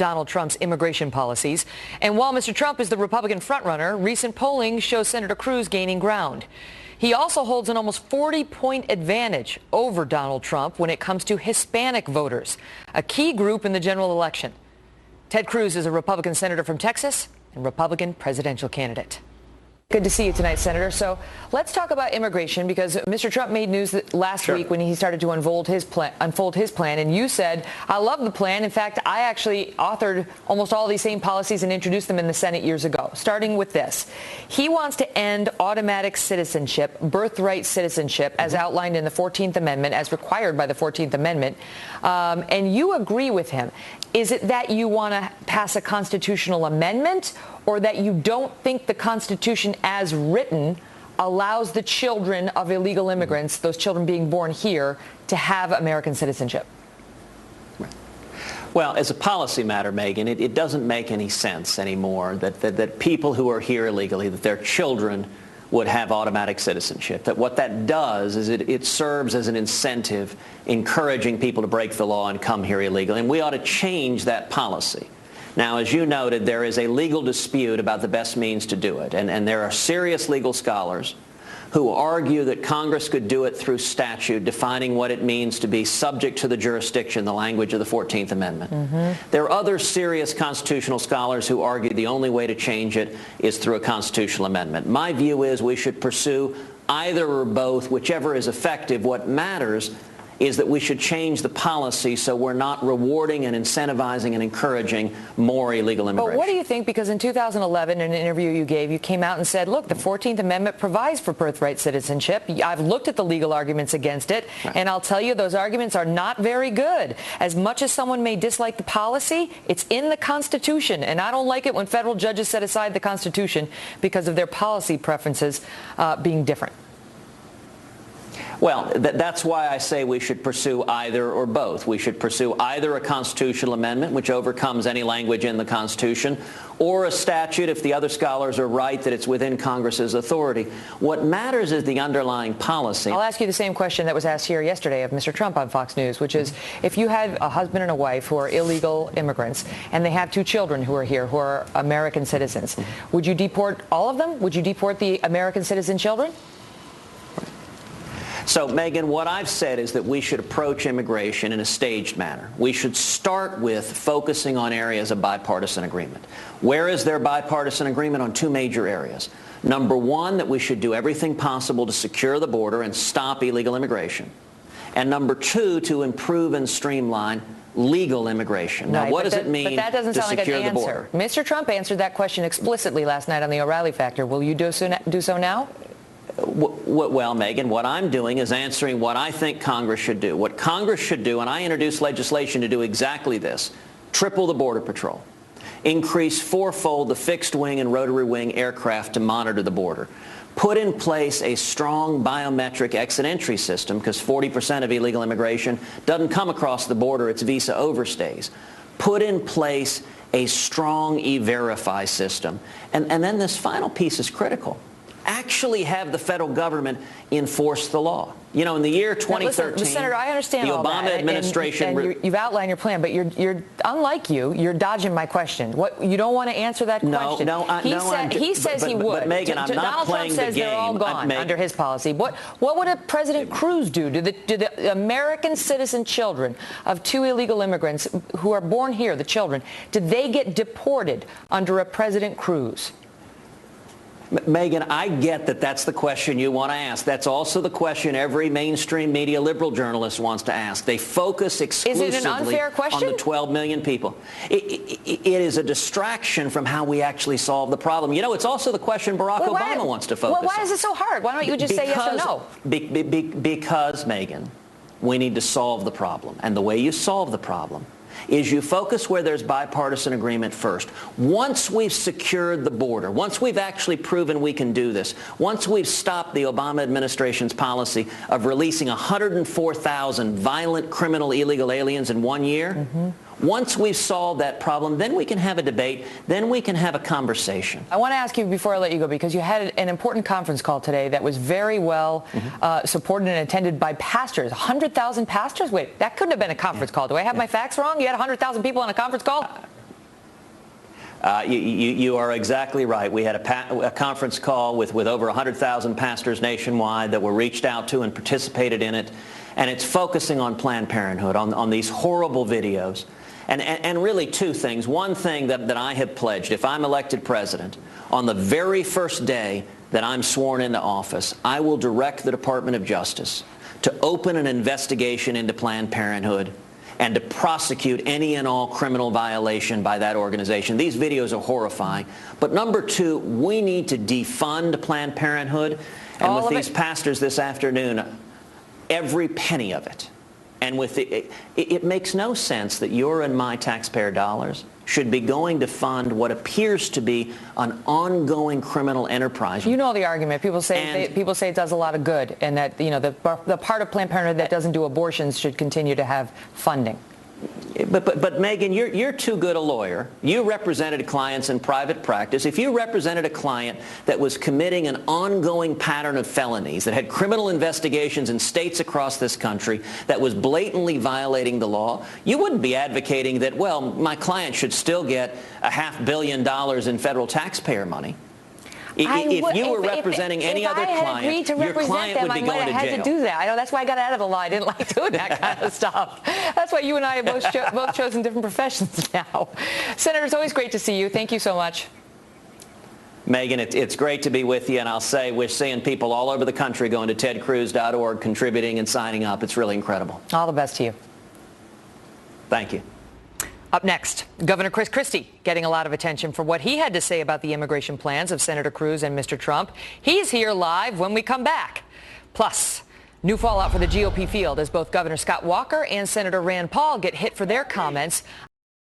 Donald Trump's immigration policies. And while Mr. Trump is the Republican frontrunner, recent polling shows Senator Cruz gaining ground. He also holds an almost 40-point advantage over Donald Trump when it comes to Hispanic voters, a key group in the general election. Ted Cruz is a Republican senator from Texas and Republican presidential candidate. Good to see you tonight, Senator. So let's talk about immigration, because Mr. Trump made news last week when he started to unfold his plan. And you said, I love the plan. In fact, I actually authored almost all these same policies and introduced them in the Senate years ago, starting with this. He wants to end automatic citizenship, birthright citizenship, as outlined in the 14th Amendment, as required by the 14th Amendment. And you agree with him. Is it that you want to pass a constitutional amendment, or that you don't think the Constitution as written allows the children of illegal immigrants, those children being born here, to have American citizenship? Well, as a policy matter, Megyn, it doesn't make any sense anymore that people who are here illegally, that their children would have automatic citizenship. That what that does is it serves as an incentive encouraging people to break the law and come here illegally. And we ought to change that policy. Now, as you noted, there is a legal dispute about the best means to do it. And there are serious legal scholars who argue that Congress could do it through statute, defining what it means to be subject to the jurisdiction, the language of the 14th Amendment. There are other serious constitutional scholars who argue the only way to change it is through a constitutional amendment. My view is we should pursue either or both, whichever is effective. What matters is that we should change the policy so we're not rewarding and incentivizing and encouraging more illegal immigration. But what do you think? Because in 2011, in an interview you gave, you came out and said, look, the 14th Amendment provides for birthright citizenship. I've looked at the legal arguments against it, and I'll tell you those arguments are not very good. As much as someone may dislike the policy, it's in the Constitution, and I don't like it when federal judges set aside the Constitution because of their policy preferences being different. Well, that's why I say we should pursue either or both. We should pursue either a constitutional amendment, which overcomes any language in the Constitution, or a statute if the other scholars are right that it's within Congress's authority. What matters is the underlying policy. I'll ask you the same question that was asked here yesterday of Mr. Trump on Fox News, which is, if you had a husband and a wife who are illegal immigrants and they have two children who are here who are American citizens, would you deport all of them? Would you deport the American citizen children? So, Megyn, what I've said is that we should approach immigration in a staged manner. We should start with focusing on areas of bipartisan agreement. Where is there bipartisan agreement? On two major areas. Number one, that we should do everything possible to secure the border and stop illegal immigration. And number two, to improve and streamline legal immigration. Now, what does it mean but that doesn't to sound like secure an the answer. border? Mr. Trump answered that question explicitly last night on the O'Reilly Factor. Will you do so now? Well, Megyn, what I'm doing is answering what I think Congress should do. What Congress should do, and I introduced legislation to do exactly this: triple the Border Patrol, increase fourfold the fixed wing and rotary wing aircraft to monitor the border, put in place a strong biometric exit-entry system, because 40% of illegal immigration doesn't come across the border, it's visa overstays. Put in place a strong E-Verify system. And then this final piece is critical. Actually have the federal government enforce the law. You know, in the year 2013, listen, Senator, I understand the all Obama that, administration... and you've outlined your plan, but you're unlike you're dodging my question. What, you don't want to answer that question? He says he would. But Megyn, I'm not playing the game. Donald Trump says they're all gone under his policy. What would a President Cruz do? Do the American citizen children of two illegal immigrants who are born here, the children, did they get deported under a President Cruz? Megyn, I get that that's the question you want to ask. That's also the question every mainstream media liberal journalist wants to ask. They focus exclusively Is it an unfair question? on the 12 million people. It is a distraction from how we actually solve the problem. You know, it's also the question Barack Obama wants to focus on. Well, why is it so hard? Why don't you just say yes or no? Because, Megyn, we need to solve the problem. And the way you solve the problem is you focus where there's bipartisan agreement first. Once we've secured the border, once we've actually proven we can do this, once we've stopped the Obama administration's policy of releasing 104,000 violent criminal illegal aliens in 1 year, once we've solved that problem, then we can have a debate, then we can have a conversation. I want to ask you before I let you go, because you had an important conference call today that was very well supported and attended by pastors. 100,000 pastors? Wait, that couldn't have been a conference call. Do I have my facts wrong? You had 100,000 people on a conference call? You are exactly right. We had a conference call with over 100,000 pastors nationwide that were reached out to and participated in it. And it's focusing on Planned Parenthood, on these horrible videos. And really two things. One thing that I have pledged, if I'm elected president, on the very first day that I'm sworn into office, I will direct the Department of Justice to open an investigation into Planned Parenthood and to prosecute any and all criminal violation by that organization. These videos are horrifying. But number two, we need to defund Planned Parenthood. And with these pastors this afternoon, every penny of it. And with it makes no sense that your and my taxpayer dollars should be going to fund what appears to be an ongoing criminal enterprise. You know the argument. People say it does a lot of good, and that the part of Planned Parenthood that doesn't do abortions should continue to have funding. But Megyn, you're too good a lawyer. You represented clients in private practice. If you represented a client that was committing an ongoing pattern of felonies, that had criminal investigations in states across this country, that was blatantly violating the law, you wouldn't be advocating that, well, my client should still get $500 million in federal taxpayer money. If you were representing any other client, your client would be going to jail. I had to do that. I know, that's why I got out of the law. I didn't like doing that kind of stuff. That's why you and I have both chosen different professions now. Senator, it's always great to see you. Thank you so much. Megyn, it's great to be with you, and I'll say we're seeing people all over the country going to tedcruz.org, contributing and signing up. It's really incredible. All the best to you. Thank you. Up next, Governor Chris Christie getting a lot of attention for what he had to say about the immigration plans of Senator Cruz and Mr. Trump. He's here live when we come back. Plus, new fallout for the GOP field as both Governor Scott Walker and Senator Rand Paul get hit for their comments